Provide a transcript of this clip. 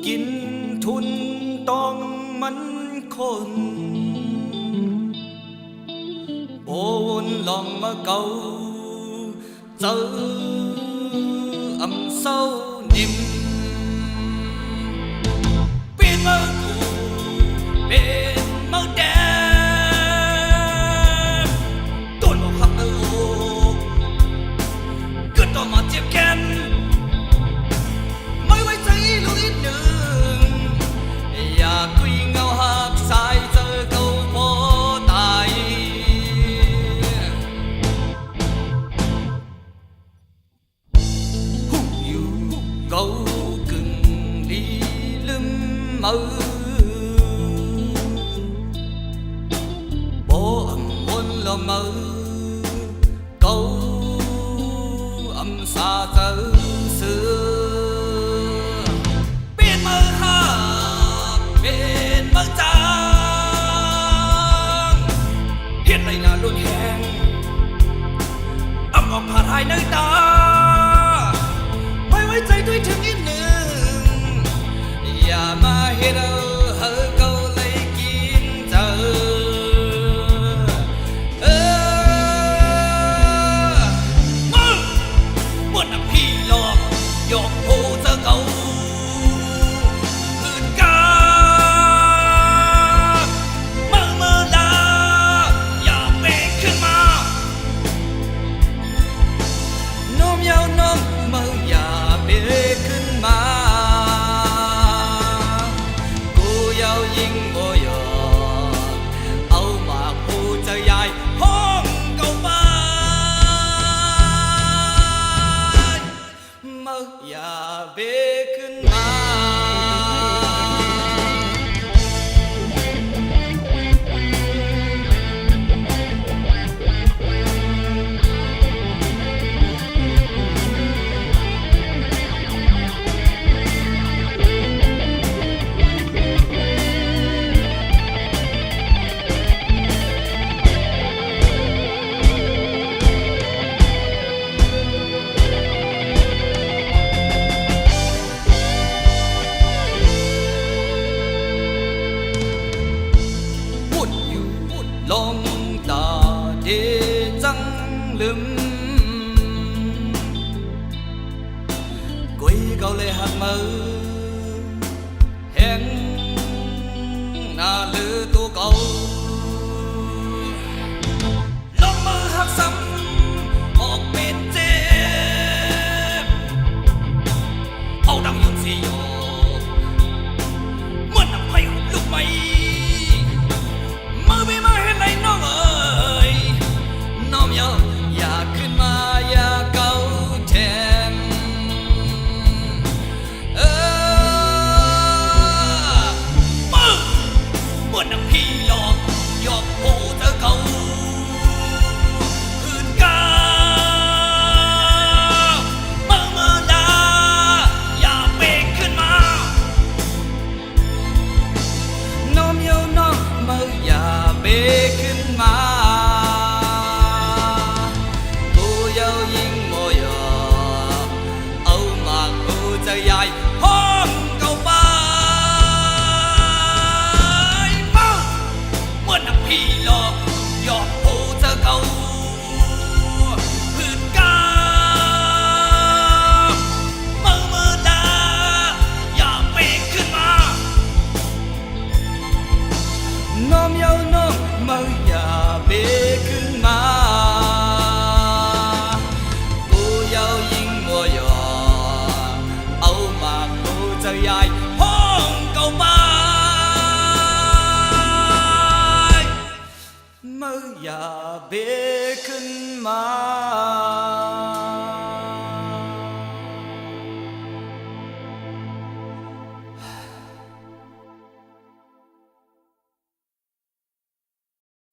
กินทุนต้องมันคนโอนลองมาเก่าเจออำเศร้านิ่มเป็นมือกูเป็นมือแดงต้นบอกหักเออเกิดต่อมาเจ็บแค้นไม่ไว้ใจลูกอีกหนึ่งอยากคุยเงาหักสายเจอเขาพอตายหุ่อยู่เกากึ่งดีลืมมือบ่อำวนละมือเกาอำสาเจอเสือเป็นมือหักเป็นมือจางเห็นไรหน้าล้นแหงอำออกผ่าทายในตาไม่ไว้ใจด้วยถึงอีกหนึ่งอย่ามาเห็นเฮอเกาเลยกินเจอมึงปวดพี่หลอกหยอกโหเจอเก่าอื่นกาเมื่อลาอย่าเบรกขึ้นมาน้มยาวน้มเมื่ออย่าเบรกขึ้นมากูยาวยิ่งบ่ยอมเอามากพูดจะใหญ่ห้องเก่าบ้านเมื่ออย่าเบรกขึ้นมาลองตาเดจังลืมกุยเกาเลยหักมือแห่งหน้าลือตัวเก่าลองมือหักซ้ำออกเป็นเจ็บเอาดังยนต์สีโยเหมือนน้ำไผ่หุบลูกไม้มือไม่มาเห็นไรน้องเอ๋ยน้อมยอมอยากขึ้นมาอยากเก่าแทนมือเหมือนน้ำพี่หลอกหยอกโหเธอเก่าอื่นกาเมื่อลาอย่าเบรกขึ้นมาน้อมยอมน้องเมื่ออย่าเบรกขึ้นมากูเยายิ่งโมยอเอามากกูจะใหญ่ห้องเก่าไปมาเมื่อนักพี่หลอกหยอกโหเธอเก่าพื้นกาเมื่อลาอย่าเบรกขึ้นมาน้อมยาวน้อมเมื่ออย่าเบรกขึ้นมากูยาวยิ่งมัวยอเอามากกูจะใหญ่